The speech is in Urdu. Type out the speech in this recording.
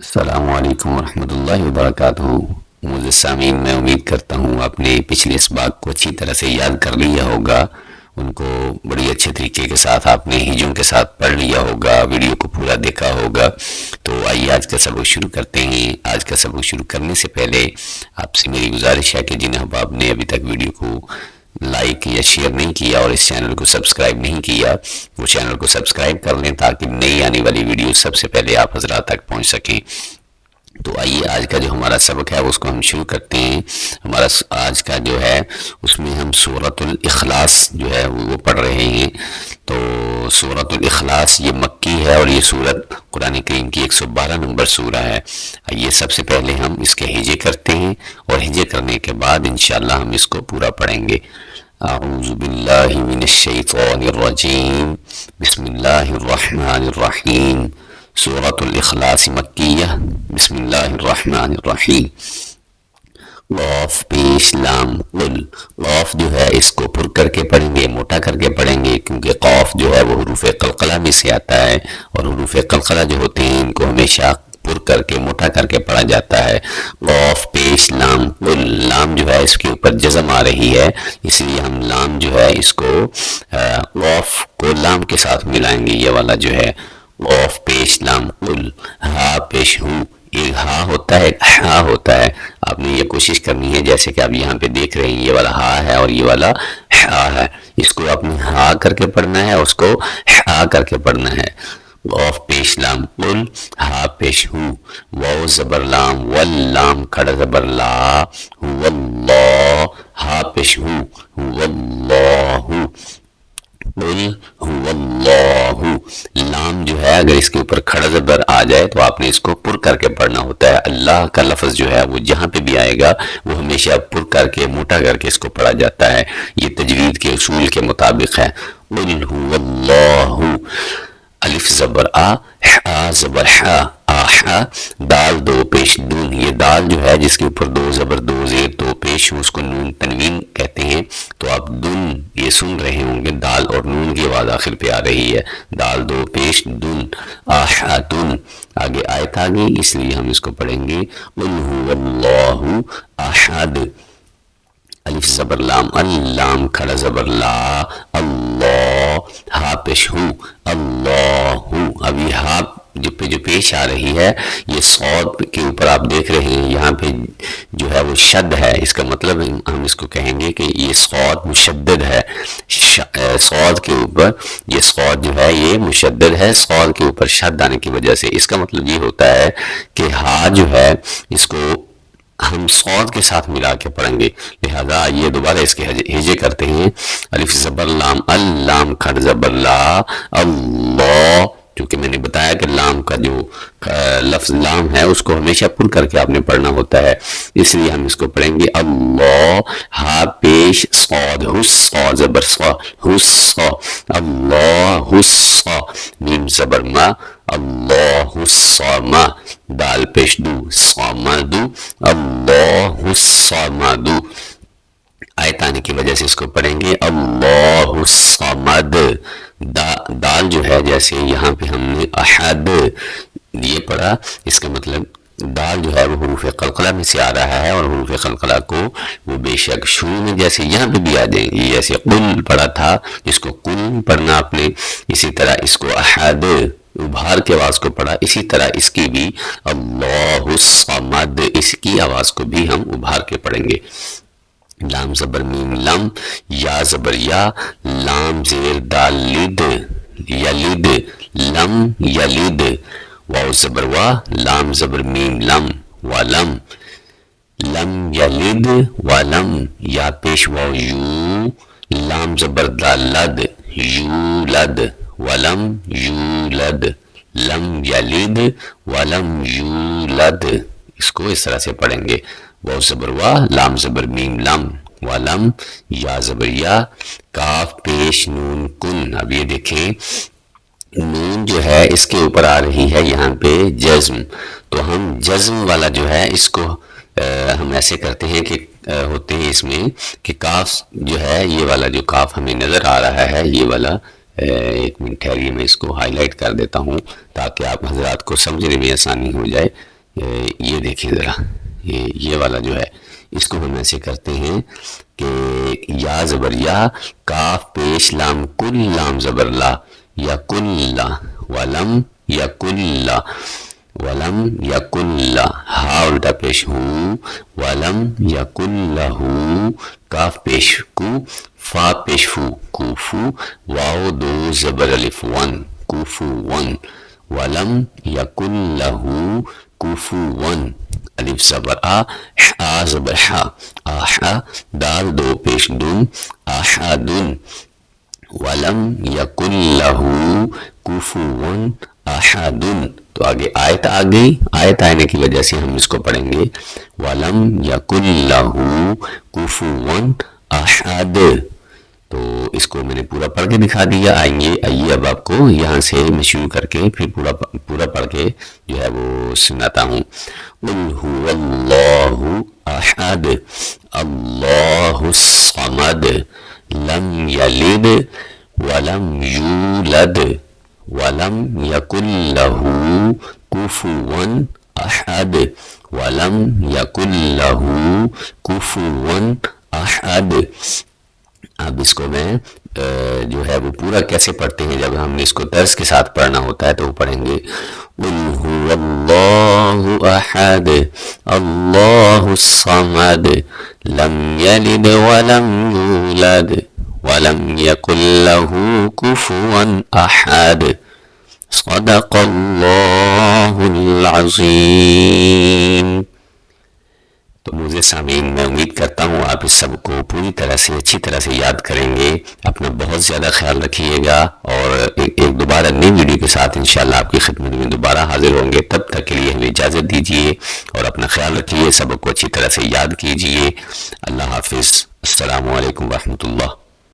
السلام علیکم ورحمۃ اللہ وبرکاتہ۔ معزز سامعین، میں امید کرتا ہوں آپ نے پچھلے اسباق کو اچھی طرح سے یاد کر لیا ہوگا، ان کو بڑی اچھے طریقے کے ساتھ آپ نے ہجوں کے ساتھ پڑھ لیا ہوگا، ویڈیو کو پورا دیکھا ہوگا۔ تو آئیے آج کا سبق شروع کرتے ہیں۔ آج کا سبق شروع کرنے سے پہلے آپ سے میری گزارش ہے کہ جن احباب نے ابھی تک ویڈیو کو لائک یا شیئر نہیں کیا اور اس چینل کو سبسکرائب نہیں کیا، وہ چینل کو سبسکرائب کر لیں تاکہ نئی آنے والی ویڈیو سب سے پہلے آپ حضرات تک پہنچ سکیں۔ تو آئیے آج کا جو ہمارا سبق ہے اس کو ہم شروع کرتے ہیں۔ ہمارا آج کا جو ہے اس میں ہم سورۃ الاخلاص جو ہے وہ پڑھ رہے ہیں۔ تو سورۃ الاخلاص یہ مکی ہے اور یہ سورت قرآن کریم کی 112 نمبر سورہ ہے۔ آئیے سب سے پہلے ہم اس کے ہجے کرتے ہیں اور ہجے کرنے کے بعد انشاءاللہ ہم اس کو پورا پڑھیں گے۔ اعوذ باللہ من الشیطان الرجیم، بسم اللہ الرحمن الرحیم۔ سورۃ الاخلاص مکیہ، بسم اللہ الرحمن الرحیم۔ قاف پیش لام قل، قاف جو ہے اس کو پر کر کے پڑھیں گے، موٹا کر کے پڑھیں گے، کیونکہ قاف جو ہے وہ حروف قلقلہ میں سے آتا ہے اور حروف قلقلہ جو ہوتے ہیں ان کو ہمیشہ پر کر کے موٹا کر کے پڑھا جاتا ہے۔ قاف پیش لام قل، لام جو ہے اس کے اوپر جزم آ رہی ہے، اس لیے ہم لام جو ہے اس کو قاف کو لام کے ساتھ ملائیں گے، یہ والا جو ہے قاف پیش لام قل، ہا پیش ہوں، ایک ہا ہوتا ہے ایک ہا ہوتا ہے۔ آپ نے یہ کوشش کرنی ہے جیسے کہ آپ یہاں پہ دیکھ رہے ہیں، یہ والا ہا ہے اور یہ والا ہا ہے، اس کو آپ نے ہا کر کے پڑھنا ہے، اس کو ہا کر کے پڑھنا ہے۔ قاف پیش لام قل، ہا پیش ہوں، واو زبر لام واللام کھڑا زبر لا، واللہ، ہا پیش ہوں، واللہ، قل هو اللہ، لام جو ہے اگر اس کے اوپر کھڑا زبر آ جائے تو آپ نے اس کو پر کر کے پڑھنا ہوتا ہے۔ اللہ کا لفظ جو ہے وہ جہاں پہ بھی آئے گا وہ ہمیشہ پر کر کے موٹا کر کے اس کو پڑھا جاتا ہے، یہ تجوید کے اصول کے مطابق ہے۔ قل هو اللہ، الف زبر آ، ہا زبر ہا، آہا، دال دو پیش دون، یہ دال جو ہے جس کے اوپر دو زبر دو زیر دو پیش اس کو نون تنوین کہتے ہیں۔ تو آپ دن یہ سن رہے ہوں گے، دال اور نون کی آواز آخر پہ آ رہی ہے، دال دو پیش دن، آہا دن، آگے آیت آ گئی اس لیے ہم اس کو پڑھیں گے۔ قل هو اللہ احد، الف زبر لام اللام کھڑا زبر لا، اللہ، ہا پیش ہوں، اللہ، ابھی ہا جو پیش آ رہی ہے یہ صاد کے اوپر آپ دیکھ رہے ہیں، یہاں پہ جو ہے وہ شد ہے، اس کا مطلب ہم اس کو کہیں گے کہ یہ صاد مشدد ہے، صاد کے اوپر یہ صاد جو ہے یہ مشدد ہے، صاد کے اوپر شد آنے کی وجہ سے، اس کا مطلب یہ ہوتا ہے کہ ہا جو ہے اس کو ہم صاد کے ساتھ ملا کے پڑھیں گے، لہذا یہ دوبارہ اس کے ہجے کرتے ہیں۔ الف زبر لام اللام کھڑ زبر لا، اللہ، کیونکہ میں نے بتایا کہ لام کا جو لفظ لام ہے اس کو ہمیشہ پر کر کے آپ نے پڑھنا ہوتا ہے، اس لیے ہم اس کو پڑھیں گے اللہ، ہا پیش صاد، حس زبر صا، حس، اللہ حس، میم زبر ما، اللہ الصامہ، دال پیش دو، صامد، اللہ الصامد، آیت آنے کی وجہ سے اس کو پڑھیں گے اللہ الصمد، دال جو ہے جیسے یہاں پہ ہم نے احد یہ پڑھا، اس کا مطلب دال جو ہے وہ حروف قلقلہ میں سے آ رہا ہے اور حروف قلقلہ کو وہ بے شک شروع میں جیسے یہاں پہ بھی آ جائیں گے، جیسے قل پڑھا تھا جس کو قل پڑھنا آپ نے، اسی طرح اس کو احد ابھار کے آواز کو پڑھا، اسی طرح اس کی بھی اللہ الصمد، اس کی آواز کو بھی ہم ابھار کے پڑھیں گے۔ لام زبر میم لم، یا زبر یا، لام زیر دال لد، یلد، لم یلد، واو زبر وا، لام زبر میم لم، ولم، لم یلد ولم، یا پیش واو یو، لام زبر دال لد، یولد، ولم یولد، لم یلد ولم یولد، اس کو اس طرح سے پڑھیں گے۔ واو زبر وا، لام زبر میم لم، ولم، یا زبر یا، کاف پیش نون کن، اب یہ دیکھیں نون جو ہے اس کے اوپر آ رہی ہے یہاں پہ جزم، تو ہم جزم والا جو ہے اس کو ہم ایسے کرتے ہیں کہ ہوتے ہیں اس میں کہ کاف جو ہے یہ والا جو کاف ہمیں نظر آ رہا ہے یہ والا ایک منٹ ٹھہریے، میں اس کو ہائی لائٹ کر دیتا ہوں تاکہ آپ حضرات کو سمجھنے میں آسانی ہو جائے۔ یہ دیکھیں ذرا، یہ والا جو ہے اس کو ہم ایسے کرتے ہیں کہ یا زبر یا، کاف پیش لام کل لام زبر لا، یا کل لا، ولم یا کل لا، ولم یکن لا، ہا الٹا پیش ہو، ولم یکن لہو، کاف پیش کو، فا پیش فو، کوفو، واو دو زبر الف ون، کوفو ون، ولم یکن لہو کوفو ون، الف زبر آ زبر حا، آحا، دال دو پیش دن، آحادن، ولم یکن لہو کوفون احدن۔ تو آگے آیت آ گئی، آیت آنے کی وجہ سے ہم اس کو پڑھیں گے ولم یکن لہو کوفون احد۔ تو اس کو میں نے پورا پڑھ کے دکھا دیا۔ آئیے اب آپ کو یہاں سے میں شروع کر کے پھر پورا پڑھ کے جو ہے وہ سناتا ہوں۔ قل هو اللہ احد اللہ الصمد لم یلد ولم یولد ولم یکن لہو کفوا احد، ولم یکن لہو کفوا احد۔ اب اس کو میں جو ہے وہ پورا کیسے پڑھتے ہیں، جب ہم نے اس کو طرز کے ساتھ پڑھنا ہوتا ہے تو وہ پڑھیں گے قل هو اللہ احد اللہ الصمد لم یلد ولم یولد ولم یکن لہو کفوا احد، صدق اللہ العظیم۔ تو مجھے سامعین، میں امید کرتا ہوں آپ اس سب کو پوری طرح سے اچھی طرح سے یاد کریں گے۔ اپنا بہت زیادہ خیال رکھیے گا، اور ایک دوبارہ نئی ویڈیو کے ساتھ انشاءاللہ آپ کی خدمت میں دوبارہ حاضر ہوں گے۔ تب تک کے لیے ہمیں اجازت دیجیے اور اپنا خیال رکھیے، سبق کو اچھی طرح سے یاد کیجیے۔ اللہ حافظ، السلام علیکم ورحمۃ اللہ۔